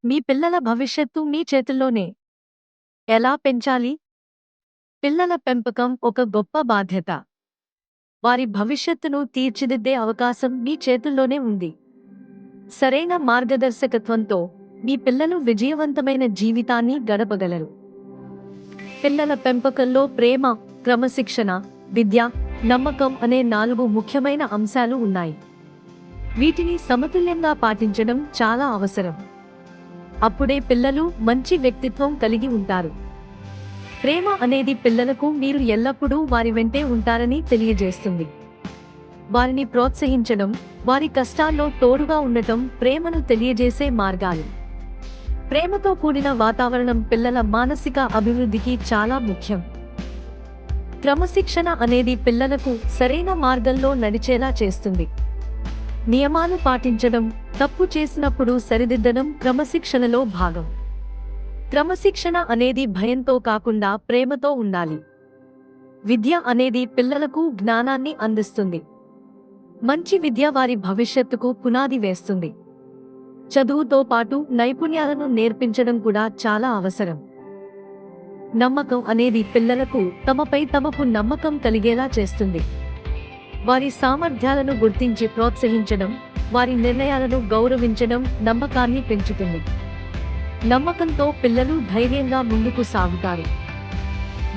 మీ పిల్లల భవిష్యత్తు మీ చేతుల్లోనే. ఎలా పెంచాలి? పిల్లల పెంపకం ఒక గొప్ప బాధ్యత. వారి భవిష్యత్తును తీర్చిదిద్దే అవకాశం మీ చేతుల్లోనే ఉంది. సరైన మార్గదర్శకత్వంతో మీ పిల్లలు విజయవంతమైన జీవితాన్ని గడపగలరు. పిల్లల పెంపకంలో ప్రేమ, క్రమశిక్షణ, విద్య, నమ్మకం అనే 4 ముఖ్యమైన అంశాలు ఉన్నాయి. వీటిని సమతుల్యంగా పాటించడం చాలా అవసరం. అప్పుడే పిల్లలు మంచి వ్యక్తిత్వం కలిగి ఉంటారు. ప్రేమ అనేది పిల్లలకు మీరు ఎల్లప్పుడూ వారి వెంటే ఉంటారని తెలియజేస్తుంది. వారిని ప్రోత్సహించడం, వారి కష్టాల్లో తోడుగా ఉండటం ప్రేమను తెలియజేసే మార్గాలు. ప్రేమతో కూడిన వాతావరణం పిల్లల మానసిక అభివృద్ధికి చాలా ముఖ్యం. క్రమశిక్షణ అనేది పిల్లలకు సరైన మార్గంలో నడిచేలా చేస్తుంది. నియమాలు పాటించడం, తప్పు చేసినప్పుడు సరిదిద్దడం క్రమశిక్షణలో భాగం. క్రమశిక్షణ అనేది భయంతో కాకుండా ప్రేమతో ఉండాలి. విద్య అనేది పిల్లలకు జ్ఞానాన్ని అందిస్తుంది. మంచి విద్య వారి భవిష్యత్తుకు పునాది వేస్తుంది. చదువుతో పాటు నైపుణ్యాలను నేర్పించడం కూడా చాలా అవసరం. నమ్మకం అనేది పిల్లలకు తమపై తమకు నమ్మకం కలిగేలా చేస్తుంది. వారి సామర్థ్యాలను గుర్తించి ప్రోత్సహించడం, వారి నిర్ణయాలను గౌరవించడం నమ్మకాన్ని పెంచుతుంది. నమ్మకంతో పిల్లలు ధైర్యంగా ముందుకు సాగుతారు.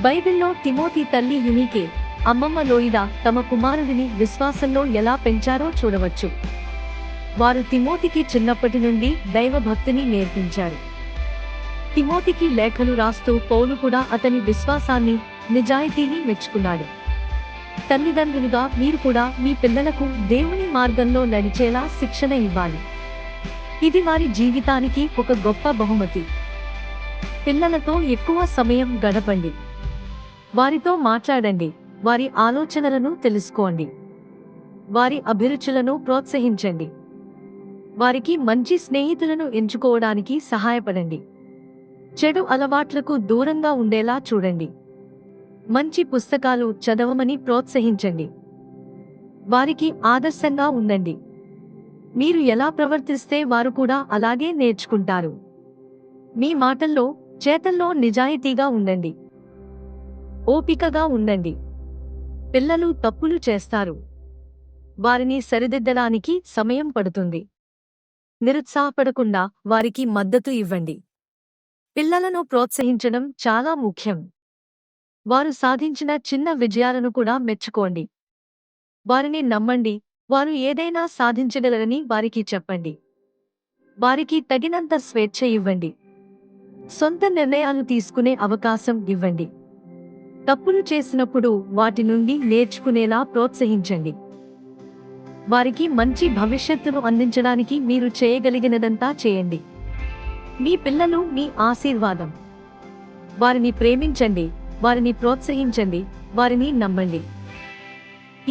బైబిల్లో తిమోతి తల్లి యూనికే, అమ్మమ్మ లోయిదా తమ కుమారుడిని విశ్వాసంలో ఎలా పెంచారో చూడవచ్చు. వారు తిమోతికి చిన్నప్పటి నుండి దైవభక్తిని నేర్పించారు. తిమోతికి లేఖలు రాస్తూ పౌలు కూడా అతని విశ్వాసాన్ని, నిజాయితీని మెచ్చుకున్నాడు. తల్లిదండ్రులుగా మీరు కూడా మీ పిల్లలకు దేవుని మార్గంలో నడిచేలా శిక్షణ ఇవ్వాలి. ఇది వారి జీవితానికి ఒక గొప్ప బహుమతి. పిల్లలతో ఎక్కువ సమయం గడపండి. వారితో మాట్లాడండి, వారి ఆలోచనలను తెలుసుకోండి. వారి అభిరుచులను ప్రోత్సహించండి. వారికి మంచి స్నేహితులను ఎంచుకోవడానికి సహాయపడండి. చెడు అలవాట్లకు దూరంగా ఉండేలా చూడండి. మంచి పుస్తకాలు చదవమని ప్రోత్సహించండి. వారికి ఆదర్శంగా ఉండండి. మీరు ఎలా ప్రవర్తిస్తే వారు కూడా అలాగే నేర్చుకుంటారు. మీ మాటల్లో, చేతల్లో నిజాయితీగా ఉండండి. ఓపికగా ఉండండి. పిల్లలు తప్పులు చేస్తారు. వారిని సరిదిద్దడానికి సమయం పడుతుంది. నిరుత్సాహపడకుండా వారికి మద్దతు ఇవ్వండి. పిల్లలను ప్రోత్సహించడం చాలా ముఖ్యం. వారు సాధించిన చిన్న విజయాలను కూడా మెచ్చుకోండి. వారిని నమ్మండి. వారు ఏదైనా సాధించగలరని వారికి చెప్పండి. వారికి తగినంత స్వేచ్ఛ ఇవ్వండి. సొంత నిర్ణయాలు తీసుకునే అవకాశం ఇవ్వండి. తప్పులు చేసినప్పుడు వాటి నుండి నేర్చుకునేలా ప్రోత్సహించండి. వారికి మంచి భవిష్యత్తును అందించడానికి మీరు చేయగలిగినదంతా చేయండి. మీ పిల్లలు మీ ఆశీర్వాదం. వారిని ప్రేమించండి, వారిని ప్రోత్సహించండి, వారిని నమ్మండి.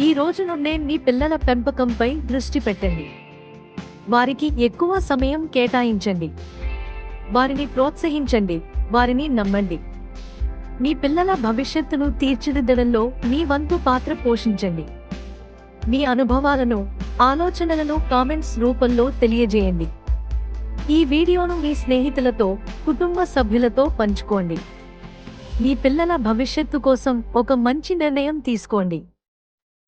ఈ రోజు నుండే మీ పిల్లల పెంపకంపై దృష్టి పెట్టండి. వారికి ఎక్కువ సమయం కేటాయించండి. వారిని ప్రోత్సహించండి, వారిని నమ్మండి. మీ పిల్లల భవిష్యత్తును తీర్చిదిద్దడంలో మీ వంతు పాత్ర పోషించండి. మీ అనుభవాలను, ఆలోచనలను కామెంట్స్ రూపంలో తెలియజేయండి. ఈ వీడియోను మీ స్నేహితులతో, కుటుంబ సభ్యులతో పంచుకోండి. మీ పిల్లల భవిష్యత్తు కోసం ఒక మంచి నిర్ణయం తీసుకోండి.